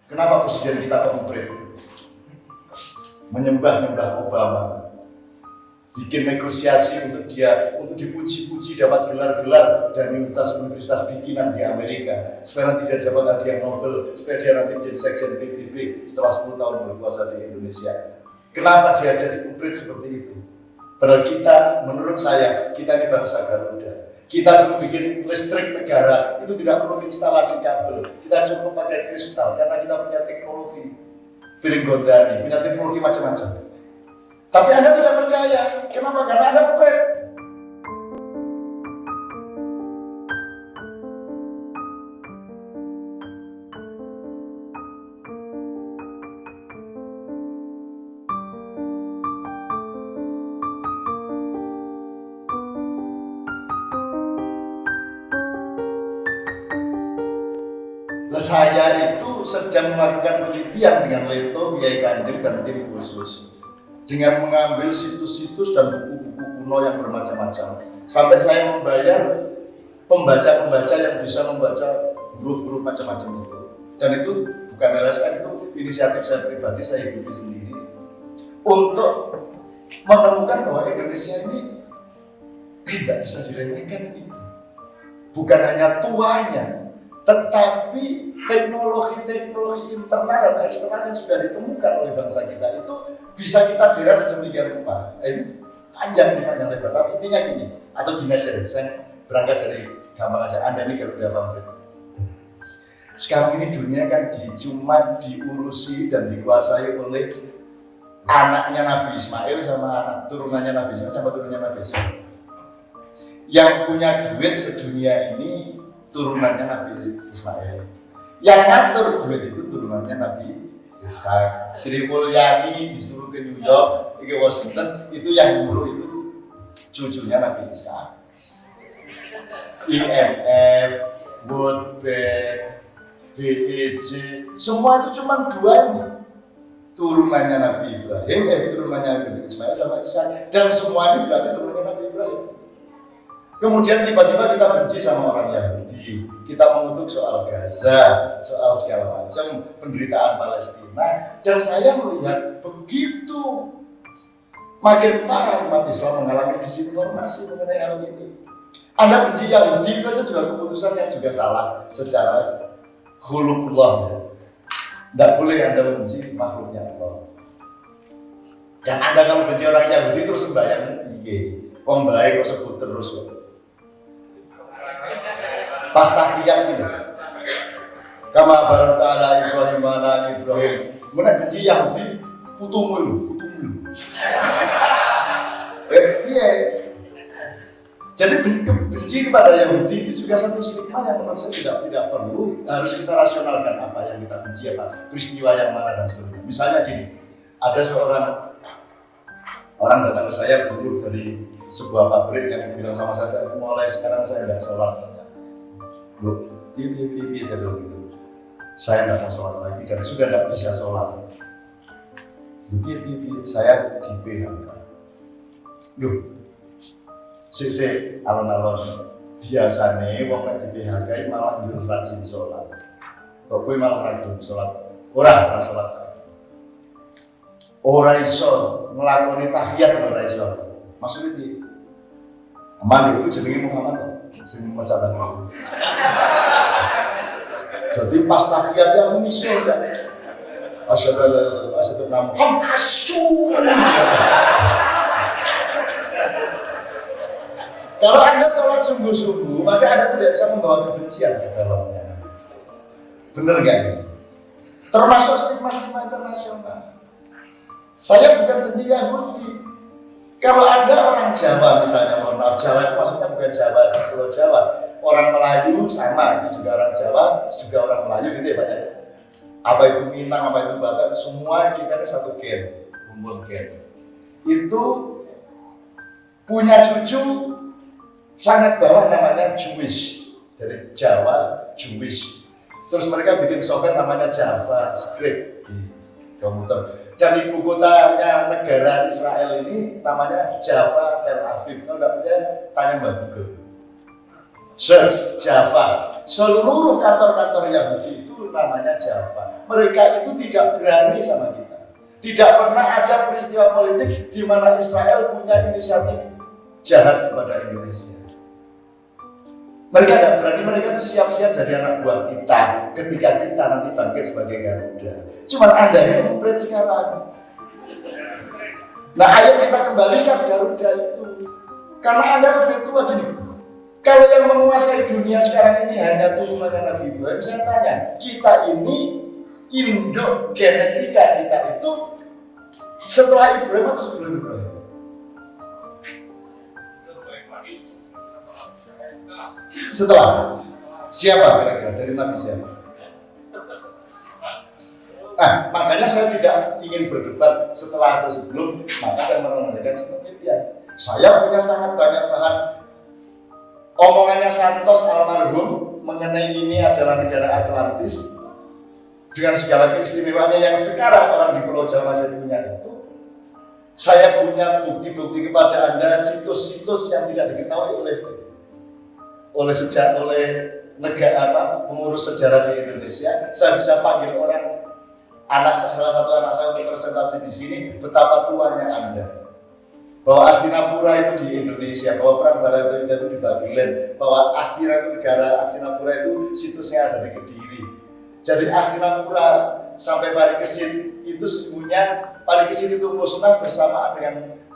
Kenapa presiden kita komplit? Menyembah-nyembah Obama, bikin negosiasi untuk dipuji-puji dapat gelar-gelar dari universitas bikinan di Amerika, supaya tidak dapat hadiah Nobel, supaya dia nanti menjadi sekjen PBB setelah 10 tahun berkuasa di Indonesia. Kenapa dia jadi komplit seperti itu? Padahal kita, menurut saya, kita ini bangsa Garuda. Kita perlu bikin listrik negara, itu tidak perlu instalasi kabel. Kita cukup pakai kristal, karena kita punya teknologi piring gondani, punya teknologi macam-macam. Tapi Anda tidak percaya. Kenapa? Karena Anda komplit. Saya itu sedang melakukan penelitian dengan Leto, Kiai Kanjeng, dan tim khusus dengan mengambil situs-situs dan buku-buku kuno yang bermacam-macam sampai saya membayar pembaca-pembaca yang bisa membaca huruf-huruf macam-macam itu. Dan itu bukan LSM, itu inisiatif saya pribadi, saya hidupi sendiri untuk menemukan bahwa Indonesia ini tidak bisa diremehkan ini. Bukan hanya tuanya, tetapi teknologi-teknologi internal dan eksternal yang sudah ditemukan oleh bangsa kita itu bisa kita deraj sedemikian rupa. Ini panjang lebar, tapi intinya gini, atau gini aja deh, saya berangkat dari gampang aja. Anda ini kalau udah paham. Sekarang ini dunia kan cuma diurusi dan dikuasai oleh anaknya Nabi Ismail sama turunannya Nabi Ismail sama turunannya Nabi Ismail. Yang punya duit sedunia ini turunannya Nabi Ismail. Yang ngatur duit itu turunannya Nabi Ishak. Sri Mulyani disuruh ke New York, ke Washington, itu yang buruh itu cucunya Nabi Ishak. IMF, World Bank, BEJ, semua itu cuma dua ini. Turunannya Nabi Ibrahim, turunannya Nabi Ismail sama Ishak. Dan semua ini berarti turunannya Nabi Ibrahim. Kemudian tiba-tiba kita benci sama orang Yahudi, kita mengutuk soal Gaza, soal segala macam penderitaan Palestina, dan saya melihat begitu makin parah umat Islam mengalami disinformasi mengenai hal ini. Anda benci Yahudi itu aja juga keputusan yang juga salah secara khuluqullah ya. Tidak boleh Anda membenci makhluknya Allah. Dan Anda kalau benci orang Yahudi terus sembahyang wong baik kok sebut terus kok. Pas tahiyat gitu. Kama barakta ala Ibrahim wa ala Ibrahim. Mana benci Yahudi putumu. Iya. Jadi benci kepada Yahudi itu juga satu stigma yang menurut saya tidak perlu, harus kita rasionalkan apa yang kita benci, apa peristiwa yang mana dan seterusnya. Misalnya gini, ada seorang orang datang ke saya buruh dari sebuah pabrik yang bilang sama saya mulai sekarang saya tidak sholat. Loh, iya saya bilang gitu. Saya tidak mau sholat lagi dan sudah tidak bisa sholat. Iya, saya di PHK. Loh, sisi alon-alon biasanya waktu di PHK malah nyuruh rajin sholat. Kok gue malah rajin sholat? Orang sholat saya. Orang iso ngelakoni tahiyat orang iso. Maksudnya di Aman itu jenenge Muhammad sing macakan itu. Jadi pas tahiyat yang miso ya. Asyhadu anna Muhammadan Rasulullah. Kalau Anda sholat sungguh-sungguh, maka Anda tidak bisa membawa kebencian ke dalamnya. Benar gak ini? Termasuk stigma-stigma internasional. Saya bukan benci Yahudi. Kalau ada orang Jawa misalnya, mohon maaf, Jawa itu maksudnya bukan Jawa, Pulau Jawa. Orang Melayu sama, itu juga orang Jawa, juga orang Melayu gitu ya Pak ya. Apa itu Minang, apa itu Batak, semua kita ini satu gen, kumpul gen. Itu punya cucu sangat bawah namanya Jewish, dari Jawa Jewish. Terus mereka bikin software namanya JavaScript di komputer. Dan ibu kotanya negara Israel ini namanya Java Tel Aviv. Kalau tidak percaya, tanya Mbak Google. Search Java. Seluruh kantor-kantor Yahudi itu itu namanya Java. Mereka itu tidak berani sama kita. Tidak pernah ada peristiwa politik di mana Israel punya inisiatif jahat kepada Indonesia. Mereka tidak berani, mereka itu siap-siap dari anak buah kita ketika kita nanti bangkit sebagai Garuda. Cuma Anda yang mempret sekarang. Nah, ayo kita kembalikan Garuda itu. Karena Anda lebih tua gini. Kalau yang menguasai dunia sekarang ini hanya turunannya Nabi Ibrahim, saya tanya, kita ini Indo genetika kita itu setelah Ibrahim atau sebelum Ibrahim? Setelah. Siapa kira-kira dari Nabi siapa? Nah, makanya saya tidak ingin berdebat setelah atau sebelum, maka saya menanyakan seperti itu ya. Saya punya sangat banyak bahan. Omongannya Santos almarhum mengenai ini adalah negara Atlantis dengan segala keistimewaannya yang sekarang orang di Pulau Jawa masih punya itu. Saya punya bukti-bukti kepada Anda situs-situs yang tidak diketahui oleh negara pengurus sejarah di Indonesia. Saya bisa panggil orang salah satu anak saya untuk presentasi di sini betapa tuanya Anda. Bahwa Astinapura itu di Indonesia, bahwa Perang Barata itu di Babylon, bahwa Astinapura itu situsnya ada di Kediri. Jadi Astinapura sampai Parikesit itu sesungguhnya Parikesit itu musnah bersamaan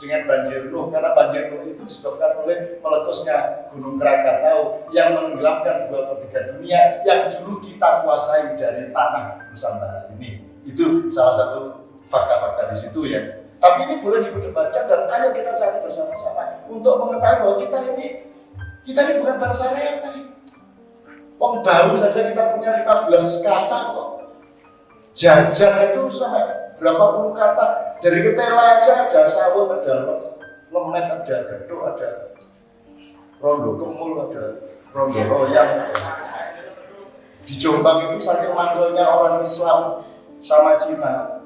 dengan banjir Nuh, karena banjir Nuh itu disebabkan oleh meletusnya Gunung Krakatau yang menenggelamkan 2/3 dunia yang dulu kita kuasai dari tanah Nusantara ini. Itu salah satu fakta-fakta di situ ya. Tapi ini boleh diperdebatkan dan ayo kita cari bersama-sama untuk mengetahui bahwa kita ini bukan bangsa remeh. Wong baru saja kita punya 15 kata kok. Jajan itu sampai berapa puluh kata. Dari ketela aja ada sawut, ada lemet, ada geduk, ada rondo kemul, ada rondo royang. Di Jombang itu saking manggilnya orang Islam sama Cina.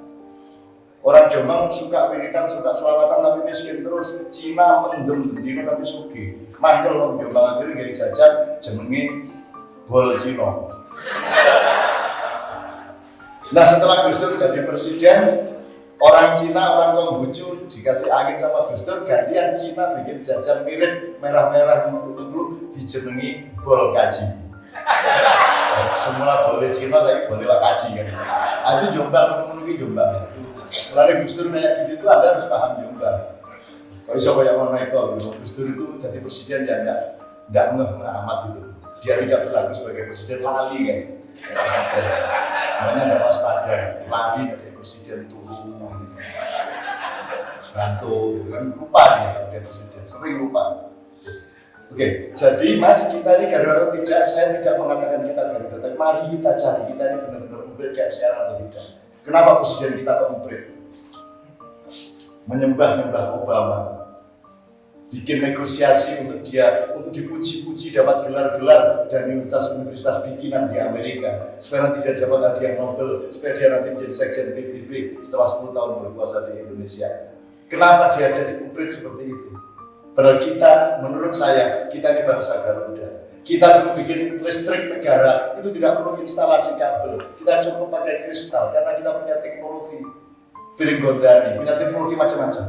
Orang Jombang suka wiritan, suka selawatan tapi miskin terus. Cina mendem bendino tapi sugih. Manggil orang Jombang akhirnya gaya jajan jenenge bol Cina. Nah, setelah Gus Dur jadi presiden, orang Cina, orang Konghucu dikasih angin sama Gus Dur, gantian Cina bikin jajan mirip merah-merah dulu dijenengi bol kaji. Semula boleh Cina, saya boleh kaji kan. Itu Jombang, memenuhi Jombang. Lalu Gus Dur kayak gitu itu Anda harus paham Jombang. Kalau siapa yang mau naik Gus Dur itu jadi presiden yang enggak amat itu. Dia tidak berlaku sebagai presiden, lali kan. Namanya enggak waspada, lali dari presiden turun. Gantung, kan lupa dia sebagai presiden, sering lupa. Oke, jadi Mas, kita ini Garuda atau tidak, saya tidak mengatakan kita Garuda, tapi mari kita cari, kita ini benar-benar umprit kayak sekarang atau tidak. Kenapa presiden kita umprit? Menyembah-nyembah Obama, bikin negosiasi untuk dia, untuk dipuji-puji dapat gelar-gelar dari universitas bikinan di Amerika, supaya tidak dapat hadiah Nobel, supaya dia nanti menjadi sekjen PBB setelah 10 tahun berkuasa di Indonesia. Kenapa dia jadi umprit seperti itu? Padahal kita, menurut saya, kita ini bangsa Garuda. Kita perlu bikin listrik negara, itu tidak perlu instalasi kabel. Kita cukup pakai kristal, karena kita punya teknologi piring gondani, punya teknologi macam-macam.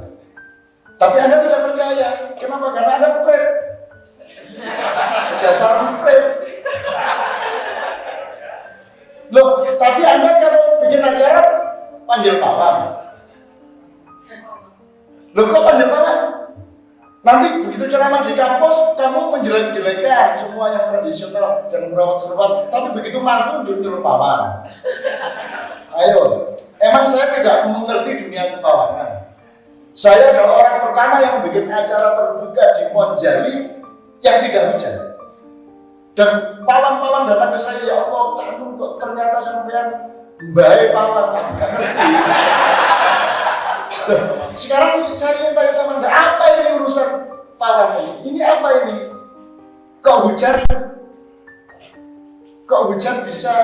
Tapi Anda tidak percaya. Kenapa? Karena Anda umpret. Dasar umpret. Loh, tapi Anda kalau bikin acara, panggil pawang. Loh, kok panggil pawang? Nanti begitu ceramah di kampus, kamu menjelek-jelekkan semua yang tradisional dan merawat-merawat, tapi begitu mantu nyuruh pawang. Ayo, emang saya tidak mengerti dunia kepawangan. Saya adalah orang pertama yang membuat acara terbuka di Monjali yang tidak hujan. Dan pawang-pawang datang ke saya, ya Allah, kamu kok ternyata sampean baik pawang, agak ngerti. Sekarang saya ingin tanya sama Anda, apa ini urusan pawang ini? Ini apa ini? Kok hujan bisa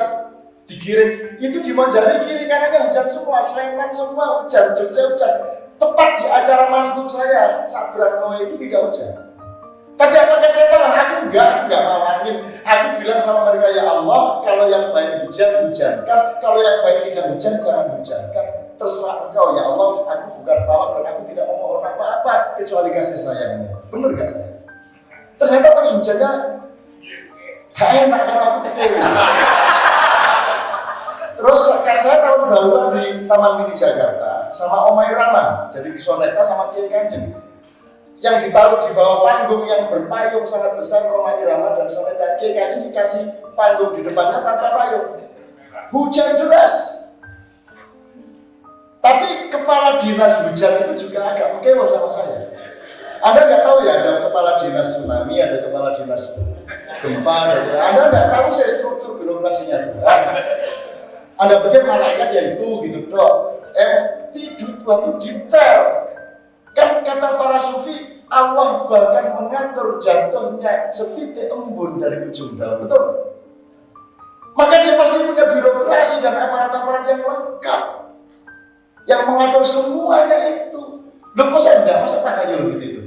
digiring? Itu di Monjali kiri kanannya hujan semua, Sleman semua hujan, Jogja hujan. Tepat di acara mantu saya, Sabran Noe itu tidak hujan. Tapi apakah saya paham? Aku enggak mau angin. Aku bilang sama mereka, ya Allah, kalau yang baik hujan, hujankan. Kalau yang baik tidak hujan, jangan hujankan. Terserah engkau, ya Allah. Aku bukan pawang dan aku tidak memohon apa-apa kecuali kasih sayangmu. Benar gak saya? Ternyata terus hujannya gak enak karena aku kecewa. Terus saya tahun baruan di Taman Mini Jakarta sama Om Irama, jadi Soneta sama Kiai Kanjeng. Yang ditaruh di bawah panggung yang berpayung sangat besar Roma Irama dan Soneta Kiai Kanjeng dikasih panggung di depannya tanpa payung. Hujan deras. Tapi kepala dinas hujan itu juga agak mengkewa sama saya. Anda nggak tahu ya, ada kepala dinas tsunami, ada kepala dinas gempa, Anda nggak tahu saya struktur birokrasinya. Anda pikir malaikat ya itu gitu dok. Tidak, Tuhan itu detail. Kan kata para sufi, Allah bahkan mengatur jatuhnya setitik embun dari ujung daun, betul? Maka dia pasti punya birokrasi dan aparat-aparat yang lengkap yang mengatur semuanya itu. Loh kok saya enggak, masa takhayul gitu itu?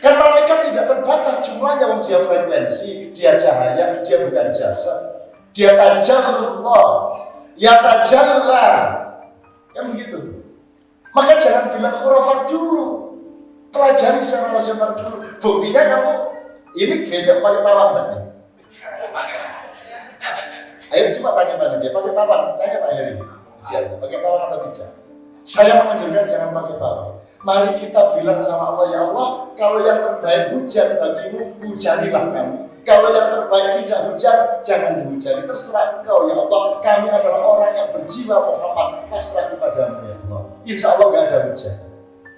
Kan malaikat tidak terbatas jumlahnya, wong dia frekuensi, dia cahaya, dia bukan jasa. Dia tajallullah, ya tajalla. Kan begitu. Maka jangan bilang khurafat dulu, pelajari secara rasional dulu. Buktinya kamu ini besok pakai pawan enggak? Ayo coba tanya Pak dia pakai pawan, tanya Pak Heri. Dia pakai pawan atau tidak? Saya menganjurkan jangan pakai pawan. Mari kita bilang sama Allah, ya Allah, kalau yang terbaik hujan bagimu, hujanilah kami. Kalau yang terbaik tidak hujan, jangan dihujani. Terserah engkau ya Allah. Kami adalah orang yang berjiwa Muhammad. Pasrah kepadamu ya Allah. Insya Allah gak ada hujan.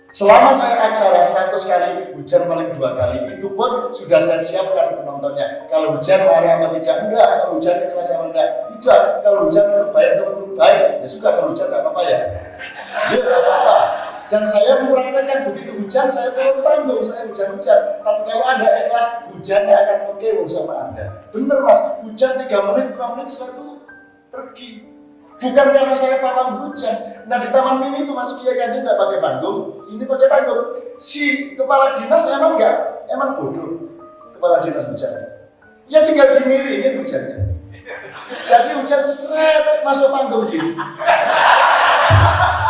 Selama saya acara 100 kali, hujan paling 2 kali. Itu pun sudah saya siapkan penontonnya. Kalau hujan marah apa tidak? Enggak. Kalau hujan ikhlas apa enggak? Tidak. Kalau hujan terbaik atau buruk baik, ya sudah. Kalau hujan gak apa-apa ya. Ya gak apa-apa. Dan saya mempraktekkan begitu hujan, saya turun panggung, saya hujan-hujan. Tapi kalau Anda ikhlas, hujannya akan mengkewong sama Anda. Bener mas, hujan 3 menit, 5 menit setelah itu pergi. Bukan karena saya pawang hujan. Nah di Taman Mini itu mas Kiai Kanjeng nggak pakai panggung, ini pakai panggung. Si kepala dinas emang nggak, emang bodoh kepala dinas hujan. Ya tinggal dimiringin hujannya. Jadi hujan seret masuk panggung gini.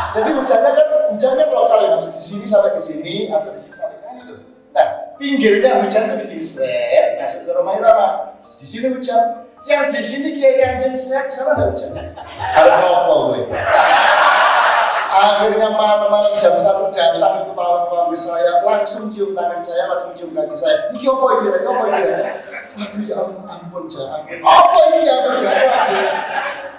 Jadi hujannya lokal ya mas, di sini sampai ke sini atau di sini sampai ke sini tuh. Nah pinggirnya hujan tuh di sini seret masuk ke Roma Irama. Di sini hujan, yang di sini Kiai Kanjeng seret, di sana ada hujan. Kalau apa gue? Akhirnya malam-malam jam 1 datang itu pawan-pawan saya langsung cium tangan saya, langsung cium kaki saya. Iki apa ini? Apa ini? Aduh ya ampun jangan. Apa ini ya?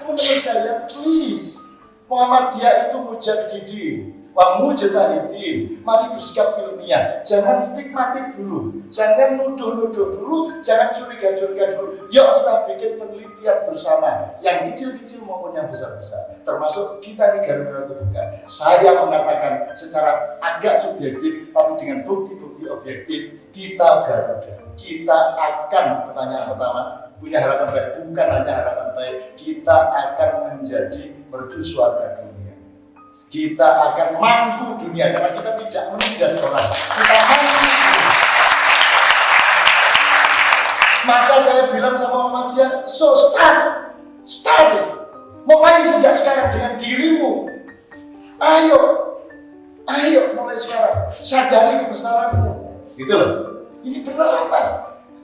Teman-teman sekalian, please. Muhammadiyah itu mujadidin, wa mujtahidin. Mari bersikap ilmiah, jangan stigmatik dulu, jangan nuduh-nuduh dulu, jangan curiga-curiga dulu. Yuk kita bikin penelitian bersama, yang kecil-kecil maupun yang besar-besar. Termasuk kita di Garuda Terbuka. Saya mengatakan secara agak subjektif, tapi dengan bukti-bukti objektif, kita Garuda. Kita akan, pertanyaan pertama, punya harapan baik, bukan hanya harapan baik, kita akan menjadi mercusuar dunia. Kita akan mampu dunia karena kita tidak menindas orang. Kita mampu. Maka saya bilang sama Muhammadiyah, so start, mulai sejak sekarang dengan dirimu. Ayo mulai sekarang, sadari kebesaranmu. Gitu loh. Ini benar mas.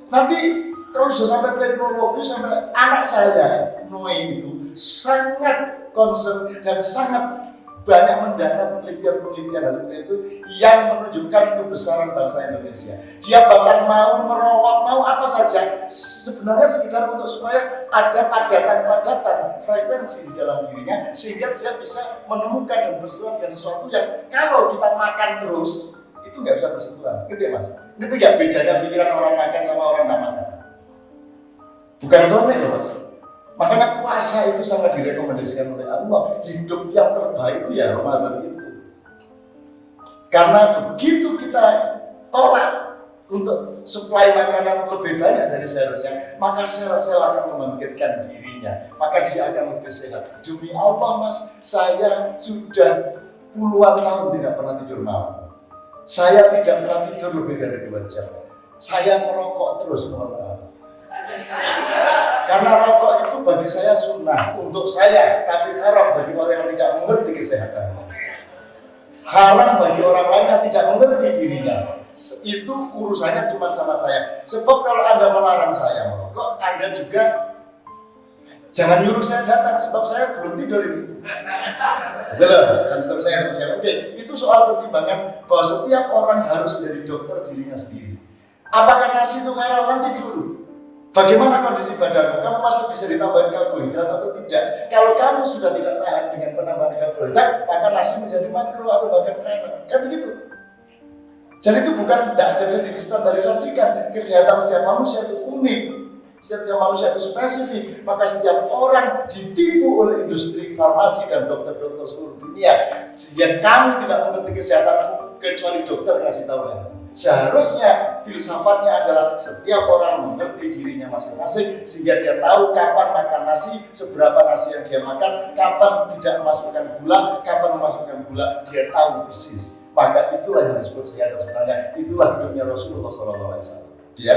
Nanti kalau sudah sampai teknologi, sampai anak saya, Noe itu sangat concern dan sangat banyak mendata penelitian-penelitian hal itu yang menunjukkan kebesaran bangsa Indonesia. Dia bahkan mau merawat, mau apa saja, sebenarnya sekedar untuk supaya ada padatan-padatan frekuensi di dalam dirinya, sehingga dia bisa menemukan dan bersentuhan dengan sesuatu yang kalau kita makan terus, itu nggak bisa bersentuhan. Ngerti ya mas? Ngerti nggak bedanya pikiran orang makan sama orang nggak makan? Bukan klinik loh mas. Makanya puasa itu sangat direkomendasikan oleh Allah. Hidup yang terbaik itu ya Ramadan itu. Karena begitu kita tolak untuk suplai makanan lebih banyak dari seharusnya, maka sel-sel akan membangkitkan dirinya. Maka dia akan lebih sehat. Demi Allah mas, saya sudah puluhan tahun tidak pernah tidur malam. Saya tidak pernah tidur lebih dari 2 jam. Saya merokok terus, mohon maaf. Karena rokok itu bagi saya sunnah untuk saya, tapi haram bagi orang yang tidak mengerti kesehatan. Haram bagi orang lain yang tidak mengerti dirinya. Itu urusannya cuma sama saya. Sebab kalau Anda melarang saya merokok, Anda juga jangan nyuruh saya datang, sebab saya belum tidur ini. Belum, dan seterusnya. Oke, itu soal pertimbangan bahwa setiap orang harus menjadi dokter dirinya sendiri. Apakah nasi itu halal? Nanti dulu. Bagaimana kondisi badanmu? Kamu masih bisa ditambahin karbohidrat atau tidak? Kalau kamu sudah tidak tahan dengan penambahan karbohidrat, maka nasi menjadi makro atau bahkan haram. Kan begitu? Jadi itu bukan tidak ada distandarisasikan. Kesehatan setiap manusia itu unik. Setiap manusia itu spesifik, maka setiap orang ditipu oleh industri farmasi dan dokter-dokter seluruh dunia. Sehingga kamu tidak mengerti kesehatanmu kecuali dokter kasih tahu kamu. Seharusnya filsafatnya adalah setiap orang mengerti dirinya masing-masing sehingga dia tahu kapan makan nasi, seberapa nasi yang dia makan, kapan tidak memasukkan gula, kapan memasukkan gula, dia tahu persis. Maka itulah yang disebut sehat sebenarnya. Itulah hidupnya Rasulullah SAW. Ya.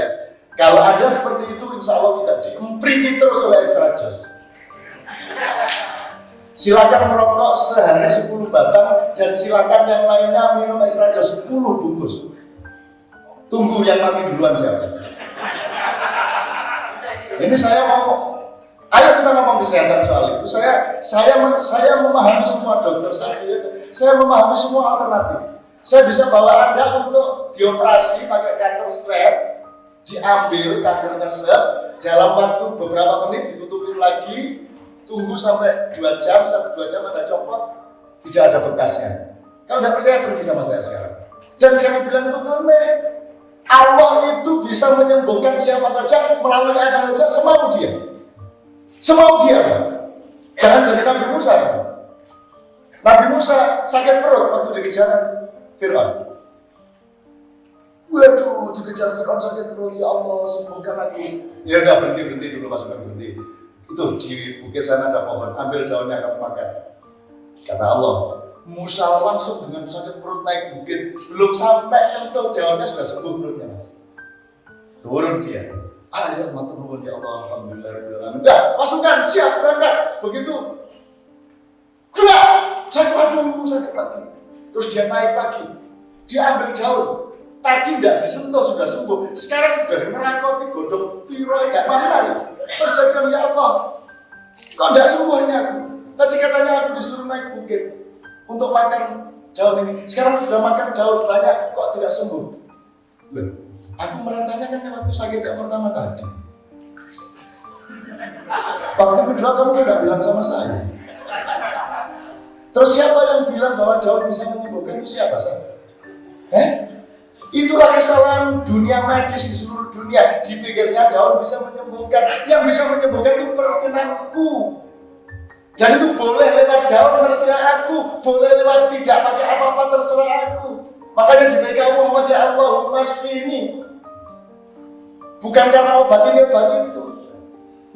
Kalau ada seperti itu, insya Allah tidak diempringi terus oleh extra jus. Silakan merokok sehari 10 batang dan silakan yang lainnya minum extra jus 10 bungkus. Tunggu yang mati duluan siapa? Ini saya ngomong. Ayo kita ngomong kesehatan soal itu. Saya memahami semua dokter saya memahami semua alternatif. Saya bisa bawa Anda untuk dioperasi pakai kanker strap, diambil kankernya strap, dalam waktu beberapa menit ditutupin lagi, tunggu sampai 2 jam, 1-2 jam Anda copot, tidak ada bekasnya. Kalau tidak percaya pergi sama saya sekarang. Dan saya bilang itu benar. Allah itu bisa menyembuhkan siapa saja melalui apa saja semau dia. Semau dia. Jangan jadi Nabi Musa. Nabi Musa sakit perut waktu dikejar Fir'aun. Waduh, dikejar Fir'aun sakit perut, ya Allah sembuhkan aku. Ya udah berhenti dulu, masukkan berhenti. Itu di bukit sana ada pohon, ambil daunnya kamu makan. Kata Allah. Musa langsung dengan sakit perut naik bukit, belum sampai sentuh daunnya sudah sembuh perutnya, Mas. Turun dia. Ayo matur nuwun ya Allah, alhamdulillah. Dah, pasukan siap berangkat. Begitu. Gerak, sakit lagi. Terus dia naik lagi. Dia ambil daun. Tadi tidak disentuh sudah sembuh. Sekarang dari merakoti godong piro enggak mari-mari. Terus dia bilang, ya Allah, kok enggak sembuh ini aku? Tadi katanya aku disuruh naik bukit untuk makan daun ini. Sekarang sudah makan daun banyak, kok tidak sembuh? Loh, aku merantanya kan waktu sakit yang pertama tadi. Waktu kedua kamu sudah bilang sama saya. Terus siapa yang bilang bahwa daun bisa menyembuhkan? Itu siapa saya? Itulah kesalahan dunia medis di seluruh dunia. Dipikirnya daun bisa menyembuhkan. Yang bisa menyembuhkan itu perkenanku. Dan itu boleh lewat daun terserah aku, boleh lewat tidak pakai apa-apa terserah aku. Makanya jika Muhammad ya Allahumma shfini. Bukan karena obat ini obat itu.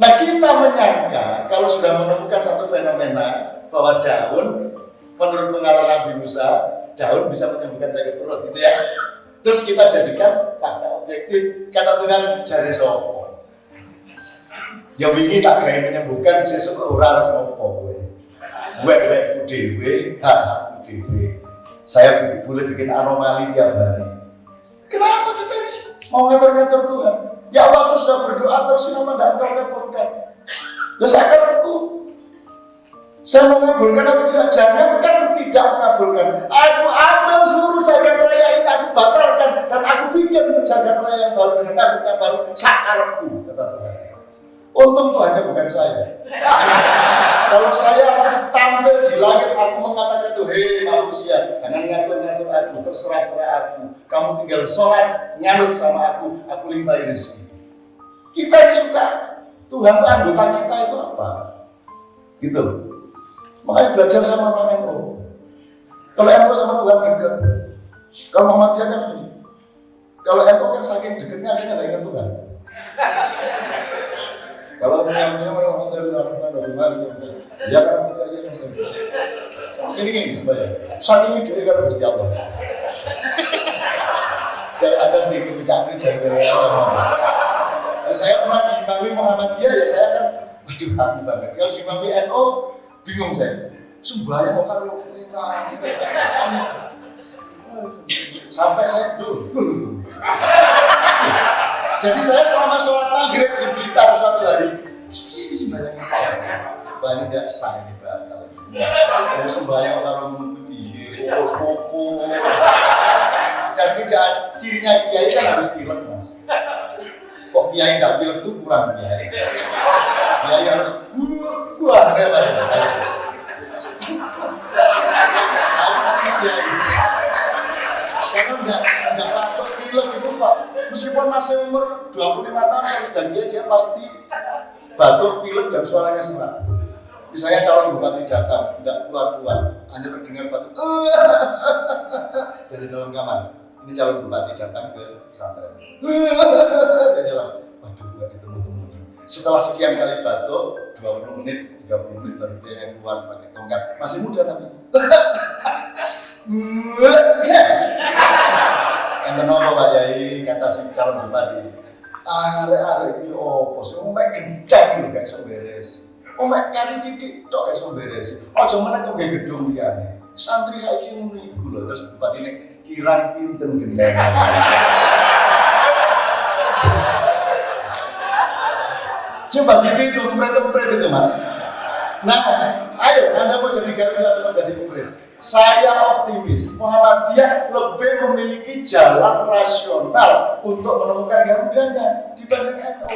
Nah kita menyangka kalau sudah menemukan satu fenomena bahwa daun, menurut pengalaman Nabi Musa, daun bisa menyembuhkan sakit perut, gitu ya. Terus kita jadikan fakta objektif, kata Tuhan jari sopo. Ya wingi tak gawe menyembuhkan sesuk ora apa kowe. Wek dhewe, hak dhewe. Saya boleh bikin anomali tiap hari. Kenapa kita ini mau ngatur-ngatur Tuhan? Ya Allah, aku sudah berdoa terus kenapa tidak engkau kabulkan? Loh saya mau mengabulkan atau tidak? Jangankan tidak mengabulkan. Aku ambil seluruh jagat raya ini, aku batalkan dan aku bikin jagat raya yang baru dengan nabi yang baru sakarepku, kata Tuhan. Untung Tuhannya bukan saya. Kalau saya akan tampil di langit, aku mengatakan itu, hei manusia, jangan ngatur-ngatur aku, terserah aku. Kamu tinggal sholat, nyanut sama aku limpahin rezeki. Kita ini suka, Tuhan itu anggota kita itu apa? Gitu. Makanya belajar sama orang NU. Kalau NU sama Tuhan dekat, kalau Muhammadiyah kan gini. Kalau NU kan saking dekatnya akhirnya nggak ingat Tuhan. Kalau yang orang dari ya kan ini sebenarnya saking itu kan rezeki Allah. Saya ada di kebijakan jadi saya pernah diimami Muhammadiyah ya saya kan waduh hati banget. Kalau diimami NU bingung saya. Sembahyang kok karo kita. Sampai saya dulu. Jadi saya selama sholat maghrib di Blitar suatu hari ini sembahyang banyak tidak sah ini batal. Kalau sembahyang orang mengikuti pokok. Dan tidak cirinya kiai kan harus pilek mas. Kok kiai nggak pilek itu kurang kiai. Kiai harus wah karena nggak patut pilek itu pak. Meskipun masih umur 25 tahun dan dia pasti batuk pilek dan suaranya serak. Misalnya calon bupati datang, nggak keluar-keluar, hanya terdengar batuk dari dalam kamar. Ini calon bupati datang ke pesantren. Dari dalam, waduh nggak ditemu-temu. Setelah sekian kali batuk, 20 menit, 30 menit baru dia yang keluar pakai tongkat. Masih muda tapi. Yang kenapa Pak Yai kata si calon bupati, arek-arek iki opo sih omek gencang lho gak iso beres. Omek kari titik tok gak iso beres. Aja meneh kok gedung liyane. Santri saiki ngono iku lho terus bupatine kirang pinten gendeng. Coba gitu itu empret-empret itu mas. Nah, ayo Anda mau jadi Garuda atau mau jadi empret? Saya optimis Muhammadiyah lebih memiliki jalan rasional untuk menemukan Garudanya dibanding NU.